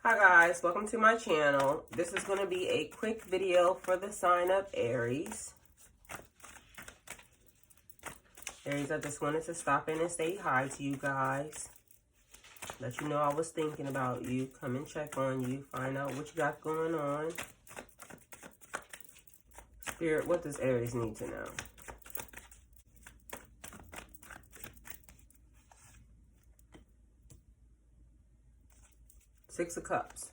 Hi guys, welcome to my channel. This is going to be a quick video for the sign of Aries. Aries, I just wanted to stop in and say hi to you guys. Let you know I was thinking about you. Come and check on you. Find out what you got going on. Spirit, what does Aries need to know? Six of Cups.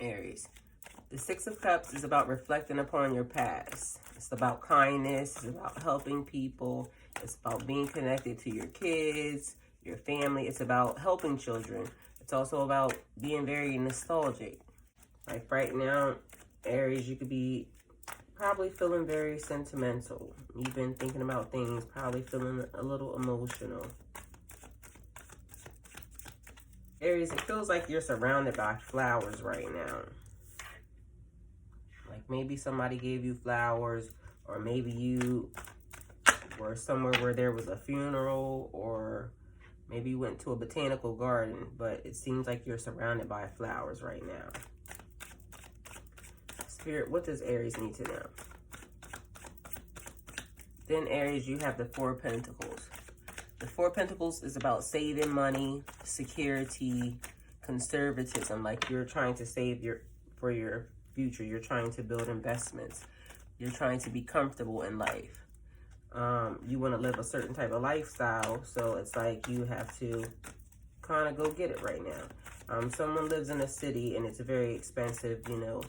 Aries. The Six of Cups is about reflecting upon your past. It's about kindness. It's about helping people. It's about being connected to your kids, your family. It's about helping children. It's also about being very nostalgic. Like right now, Aries, you could be probably feeling very sentimental. You've been thinking about things, probably feeling a little emotional. Aries, it feels like you're surrounded by flowers right now. Like maybe somebody gave you flowers, or maybe you were somewhere where there was a funeral, or maybe you went to a botanical garden, but it seems like you're surrounded by flowers right now. Spirit, what does Aries need to know? Then Aries, you have the Four of Pentacles. The Four of Pentacles is about saving money, security, conservatism. Like you're trying to save for your future. You're trying to build investments. You're trying to be comfortable in life. You want to live a certain type of lifestyle. So it's like you have to kind of go get it right now. Someone lives in a city and it's very expensive, you know,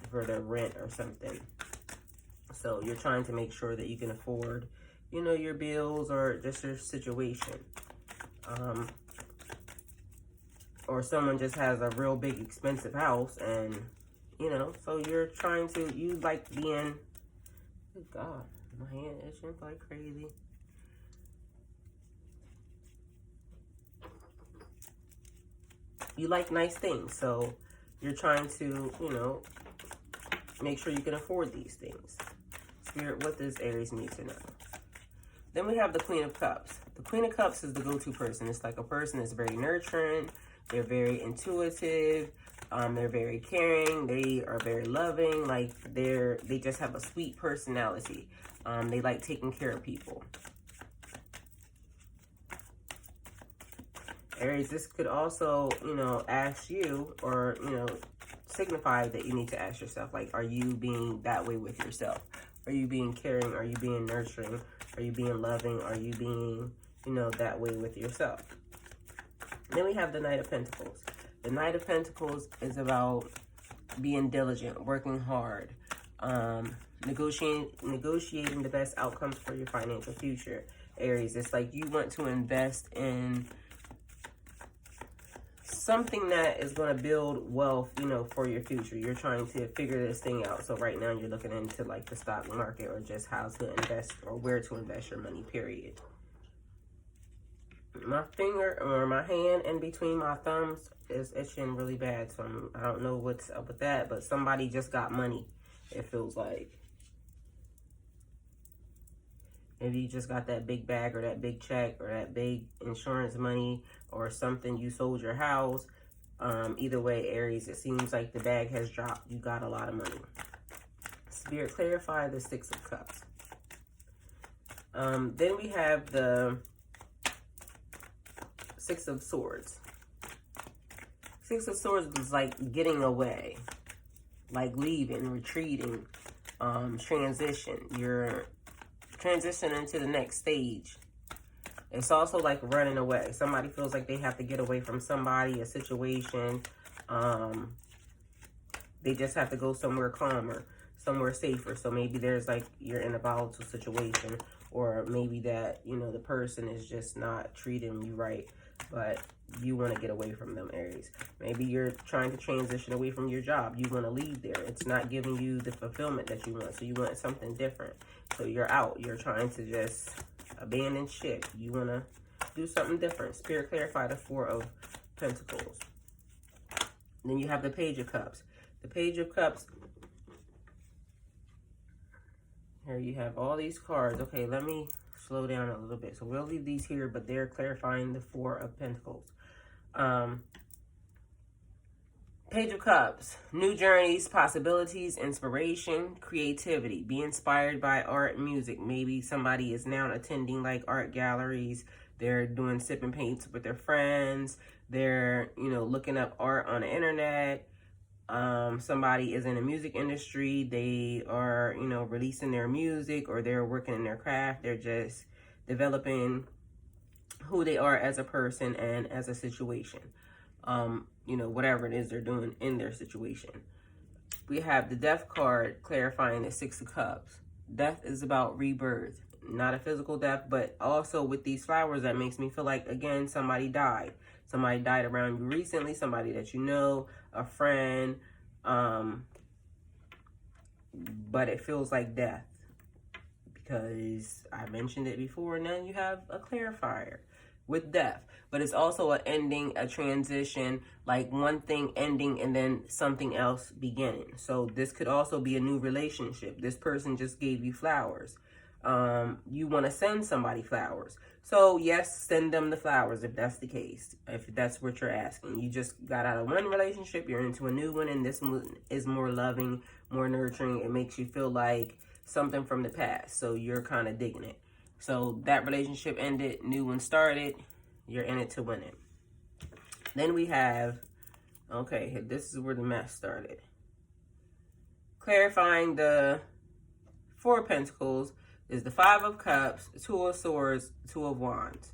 for their rent or something. So you're trying to make sure that you can afford, you know, your bills or just your situation. Or someone just has a real big expensive house and, you know, so you're trying to, you like being, good God, my hand itching like crazy. You like nice things, so you're trying to, you know, make sure you can afford these things. Spirit, what does Aries need to know? Then we have the Queen of Cups. The Queen of Cups is the go-to person. It's like a person that's very nurturing. They're very intuitive. They're very caring. They are very loving. Like they just have a sweet personality. They like taking care of people. Aries, this could also, you know, ask you or, you know, signify that you need to ask yourself, like, are you being that way with yourself? Are you being caring? Are you being nurturing? Are you being loving? Are you being, you know, that way with yourself? Then we have the Knight of Pentacles. The Knight of Pentacles is about being diligent, working hard, negotiating the best outcomes for your financial future. Aries, it's like you want to invest in something that is going to build wealth, you know, for your future. You're trying to figure this thing out. So right now you're looking into like the stock market or just how to invest or where to invest your money, period. My finger or my hand in between my thumbs is itching really bad. So I don't know what's up with that, but somebody just got money, it feels like. Maybe you just got that big bag or that big check or that big insurance money or something. You sold your house. Either way, Aries, it seems like the bag has dropped. You got a lot of money. Spirit, clarify the Six of Cups. Then we have the Six of Swords. Six of Swords is like getting away, like leaving, retreating, transition. You're transitioning to the next stage. It's also like running away. Somebody feels like they have to get away from somebody, a situation. They just have to go somewhere calmer, somewhere safer. So maybe there's like, you're in a volatile situation, or maybe that, you know, the person is just not treating you right, but you want to get away from them, Aries. Maybe you're trying to transition away from your job. You want to leave there. It's not giving you the fulfillment that you want. So you want something different. So you're out. You're trying to just abandon ship. You want to do something different. Spirit, clarify the Four of Pentacles. Then you have the Page of Cups. The Page of Cups. Here you have all these cards. Okay, let me slow down a little bit. So we'll leave these here, but they're clarifying the Four of Pentacles. Page of Cups, new journeys, possibilities, inspiration, creativity. Be inspired by art and music. Maybe somebody is now attending like art galleries. They're doing sip and paints with their friends. They're, looking up art on the internet. Somebody is in the music industry. They are, releasing their music, or they're working in their craft. They're just developing who they are as a person and as a situation. Whatever it is they're doing in their situation. We have the Death card clarifying the Six of Cups. Death is about rebirth, not a physical death, but also with these flowers, that makes me feel like, again, somebody died. Somebody died around you recently, somebody that you know, a friend, but it feels like death because I mentioned it before. Now you have a clarifier with death, but it's also an ending, a transition, like one thing ending and then something else beginning. So this could also be a new relationship. This person just gave you flowers. You want to send somebody flowers. So yes, send them the flowers if that's the case, if that's what you're asking. You just got out of one relationship, you're into a new one, and this one is more loving, more nurturing. It makes you feel like something from the past, so you're kind of digging it. So that relationship ended, new one started, you're in it to win it. Then we have, okay, this is where the mess started. Clarifying the Four of Pentacles is the Five of Cups, Two of Swords, Two of Wands.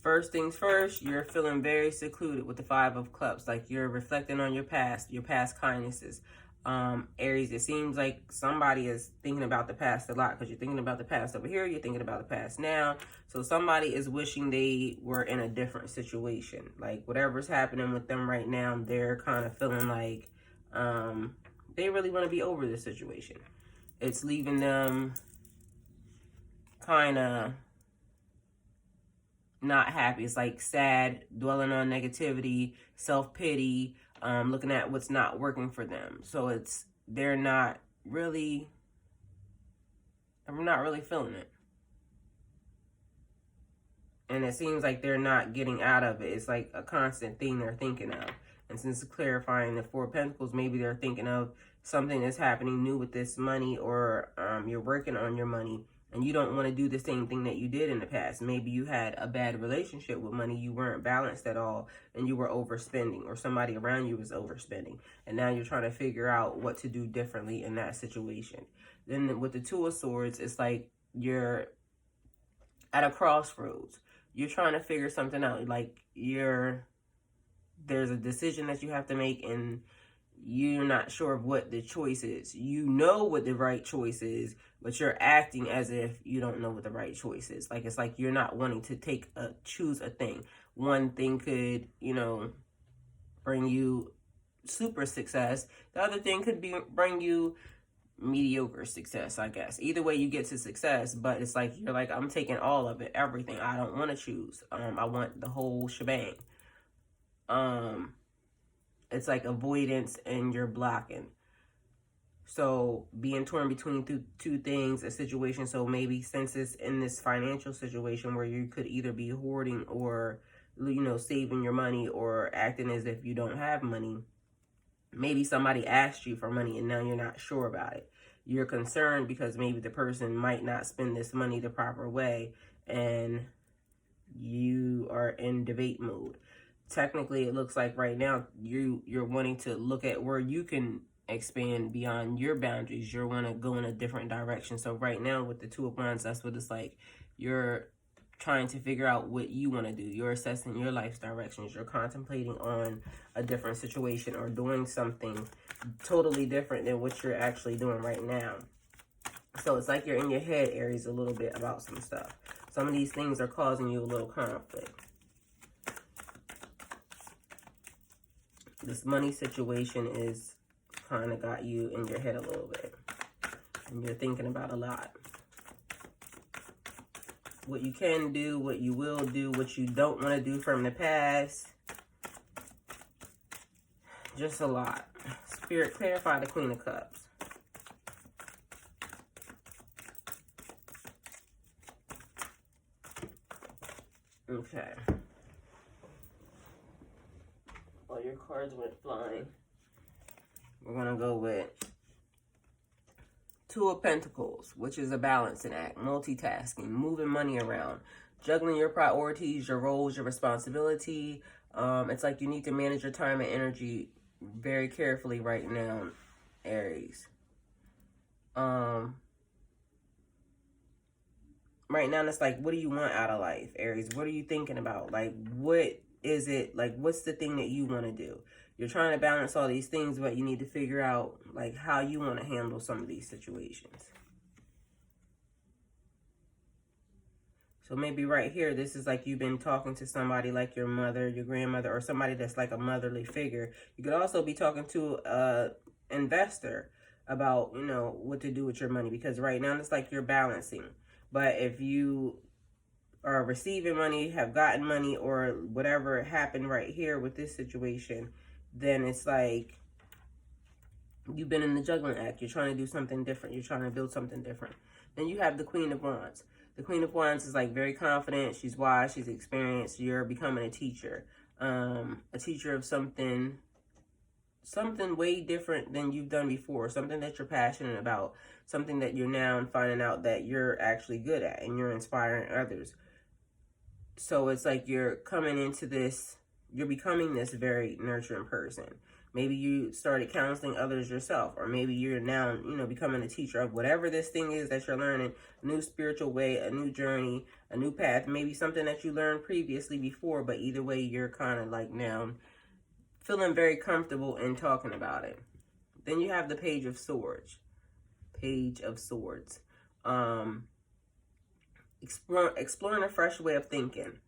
First things first, you're feeling very secluded with the Five of Cups, like you're reflecting on your past kindnesses. Aries, it seems like somebody is thinking about the past a lot, because you're thinking about the past over here, you're thinking about the past now. So somebody is wishing they were in a different situation. Like whatever's happening with them right now, they're kind of feeling like they really want to be over this situation. It's leaving them kind of not happy. It's like sad, dwelling on negativity, self-pity, looking at what's not working for them. So they're not really feeling it. And it seems like they're not getting out of it. It's like a constant thing they're thinking of. And since clarifying the Four of Pentacles, maybe they're thinking of something that's happening new with this money, or you're working on your money, and you don't want to do the same thing that you did in the past. Maybe you had a bad relationship with money. You weren't balanced at all, and you were overspending, or somebody around you was overspending. And now you're trying to figure out what to do differently in that situation. Then with the Two of Swords, it's like you're at a crossroads. You're trying to figure something out. Like there's a decision that you have to make, and you're not sure of what the choice is. You know what the right choice is, but you're acting as if you don't know what the right choice is. Like, it's like you're not wanting to choose a thing. One thing could, bring you super success. The other thing could bring you mediocre success, I guess. Either way, you get to success, but it's like, you're like, I'm taking all of it, everything. I don't want to choose. I want the whole shebang. It's like avoidance, and you're blocking. So being torn between two things, a situation. So maybe since it's in this financial situation where you could either be hoarding, or, saving your money, or acting as if you don't have money. Maybe somebody asked you for money and now you're not sure about it. You're concerned because maybe the person might not spend this money the proper way, and you are in debate mode. Technically, it looks like right now you're wanting to look at where you can expand beyond your boundaries. You want to go in a different direction. So right now with the Two of Wands, that's what it's like. You're trying to figure out what you want to do. You're assessing your life's directions. You're contemplating on a different situation, or doing something totally different than what you're actually doing right now. So it's like you're in your head, Aries, a little bit about some stuff. Some of these things are causing you a little conflict. This money situation is kind of got you in your head a little bit, and you're thinking about a lot. What you can do, what you will do, what you don't want to do from the past. Just a lot. Spirit, clarify the Queen of Cups. Okay. Well, your cards went flying. We're going to go with Two of Pentacles, which is a balancing act, multitasking, moving money around, juggling your priorities, your roles, your responsibility. It's like you need to manage your time and energy very carefully right now, Aries. Right now, it's like, what do you want out of life, Aries? What are you thinking about? Like, what is it? Like, what's the thing that you want to do? You're trying to balance all these things, but you need to figure out, like, how you want to handle some of these situations. So maybe right here, this is like you've been talking to somebody like your mother, your grandmother, or somebody that's like a motherly figure. You could also be talking to an investor about, you know, what to do with your money. Because right now, it's like you're balancing. But if you are receiving money, have gotten money, or whatever happened right here with this situation, then it's like you've been in the juggling act. You're trying to do something different. You're trying to build something different. Then you have the Queen of Wands. The Queen of Wands is like very confident. She's wise. She's experienced. You're becoming a teacher of something way different than you've done before. Something that you're passionate about. Something that you're now finding out that you're actually good at, and you're inspiring others. So it's like you're coming into this, you're becoming this very nurturing person. Maybe you started counseling others yourself, or maybe you're now, you know, becoming a teacher of whatever this thing is that you're learning, a new spiritual way, a new journey, a new path, maybe something that you learned previously before, but either way, you're kind of like now feeling very comfortable in talking about it. Then you have the Page of Swords. Page of Swords. Exploring a fresh way of thinking.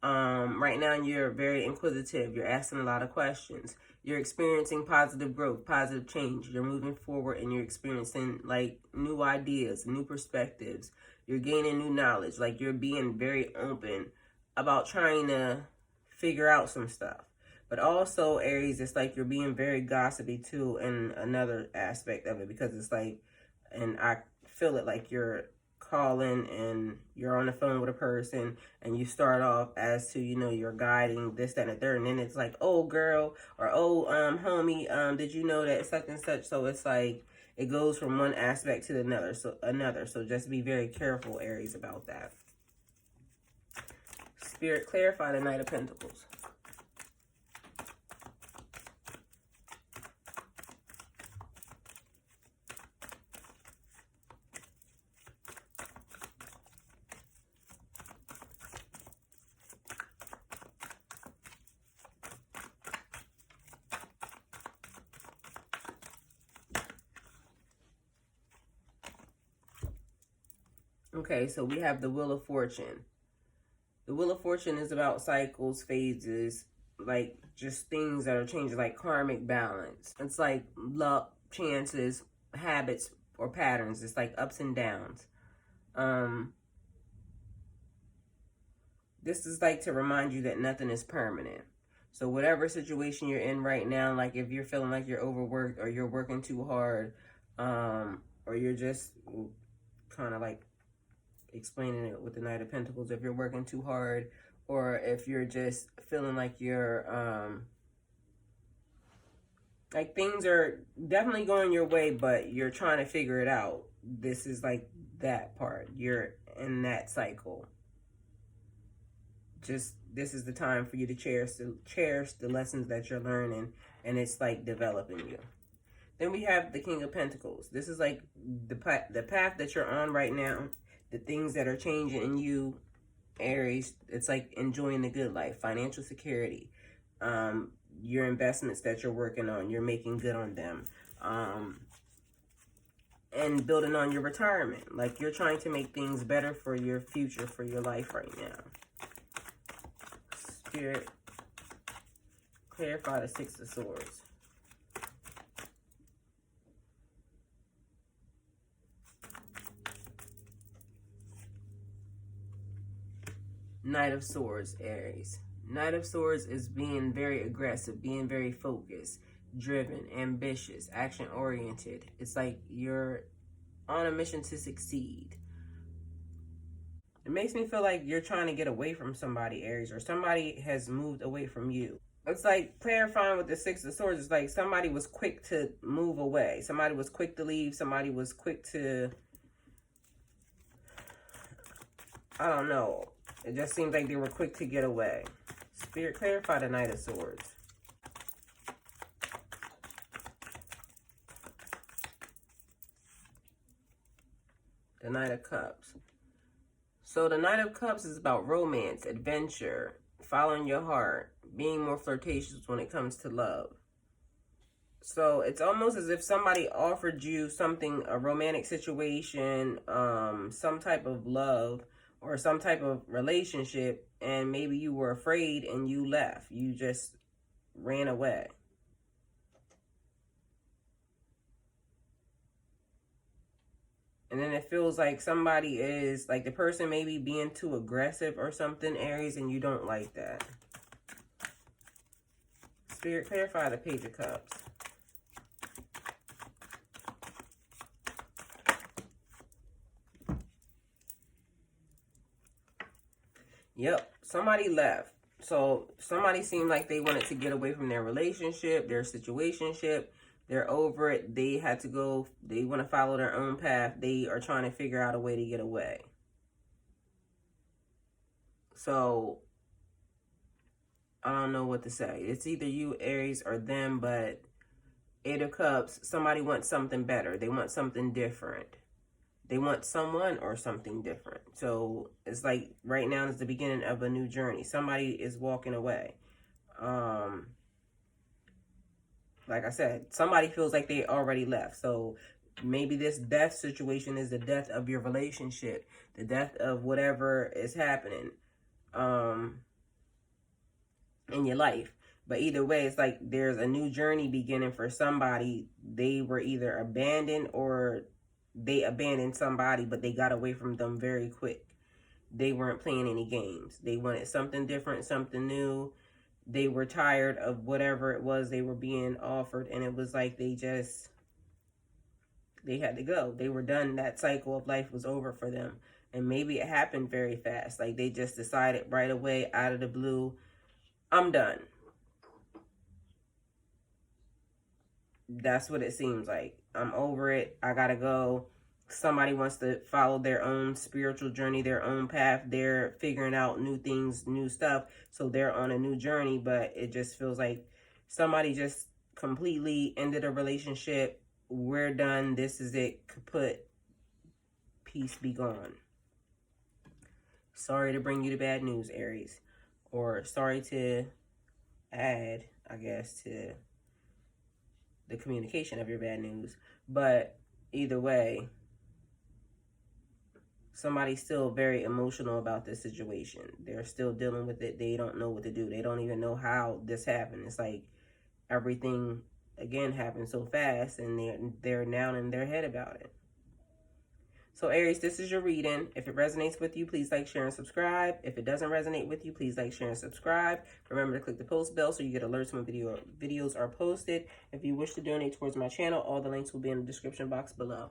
Right now, you're very inquisitive. You're asking a lot of questions. You're experiencing positive growth, positive change. You're moving forward, and you're experiencing like new ideas, new perspectives. You're gaining new knowledge. Like you're being very open about trying to figure out some stuff. But also, Aries, it's like you're being very gossipy too in another aspect of it, because it's like, and I feel it like you're calling and you're on the phone with a person and you start off as to, you know, you're guiding this, that, and the third, and then it's like, oh girl, or oh homie, did you know that such and such? So it's like it goes from one aspect to another. So just be very careful, Aries, about that. Spirit, clarify the Knight of Pentacles. Okay, so we have the Wheel of Fortune. The Wheel of Fortune is about cycles, phases, like just things that are changing, like karmic balance. It's like luck, chances, habits, or patterns. It's like ups and downs. This is like to remind you that nothing is permanent. So whatever situation you're in right now, like if you're feeling like you're overworked, or you're working too hard, or you're just kind of like explaining it with the Knight of Pentacles, if you're working too hard, or if you're just feeling like you're like things are definitely going your way, but you're trying to figure it out. This is like that part. You're in that cycle. Just this is the time for you to cherish the lessons that you're learning, and it's like developing you. Then we have the King of Pentacles. This is like the path that you're on right now. The things that are changing in you, Aries, it's like enjoying the good life, financial security, your investments that you're working on, you're making good on them, and building on your retirement. Like you're trying to make things better for your future, for your life right now. Spirit, clarify the Six of Swords. Knight of Swords, Aries. Knight of Swords is being very aggressive, being very focused, driven, ambitious, action-oriented. It's like you're on a mission to succeed. It makes me feel like you're trying to get away from somebody, Aries, or somebody has moved away from you. It's like clarifying with the Six of Swords. It's like somebody was quick to move away. Somebody was quick to leave. Somebody was quick to, I don't know. It just seems like they were quick to get away. Spirit, clarify the Knight of Swords. The Knight of Cups. So the Knight of Cups is about romance, adventure, following your heart, being more flirtatious when it comes to love. So it's almost as if somebody offered you something, a romantic situation, some type of love or some type of relationship, and maybe you were afraid and you left. You just ran away. And then it feels like somebody is, like the person may be being too aggressive or something, Aries, and you don't like that. Spirit, clarify the Page of Cups. Yep, somebody left. So somebody seemed like they wanted to get away from their relationship, their situationship. They're over it. They had to go. They want to follow their own path. They are trying to figure out a way to get away. So I don't know what to say. It's either you, Aries, or them, but Eight of Cups, somebody wants something better. They want something different. They want someone or something different. So it's like right now is the beginning of a new journey. Somebody is walking away. Like I said, somebody feels like they already left. So maybe this death situation is the death of your relationship, the death of whatever is happening in your life. But either way, it's like there's a new journey beginning for somebody. They were either abandoned or they abandoned somebody, but they got away from them very quick. They weren't playing any games. They wanted something different, something new. They were tired of whatever it was they were being offered, and it was like they had to go. They were done. That cycle of life was over for them. And maybe it happened very fast. Like they just decided right away, out of the blue, I'm done. That's what it seems like. I'm over it. I gotta go. Somebody wants to follow their own spiritual journey, their own path. They're figuring out new things, new stuff. So they're on a new journey, but it just feels like somebody just completely ended a relationship. We're done. This is it. Kaput. Peace be gone. Sorry to bring you the bad news, Aries. Or sorry to add, I guess, to the communication of your bad news. But either way, somebody's still very emotional about this situation. They're still dealing with it. They don't know what to do. They don't even know how this happened. It's like everything, again, happened so fast, and they're now in their head about it. So Aries, this is your reading. If it resonates with you, please like, share, and subscribe. If it doesn't resonate with you, please like, share, and subscribe. Remember to click the post bell so you get alerts when videos are posted. If you wish to donate towards my channel, all the links will be in the description box below.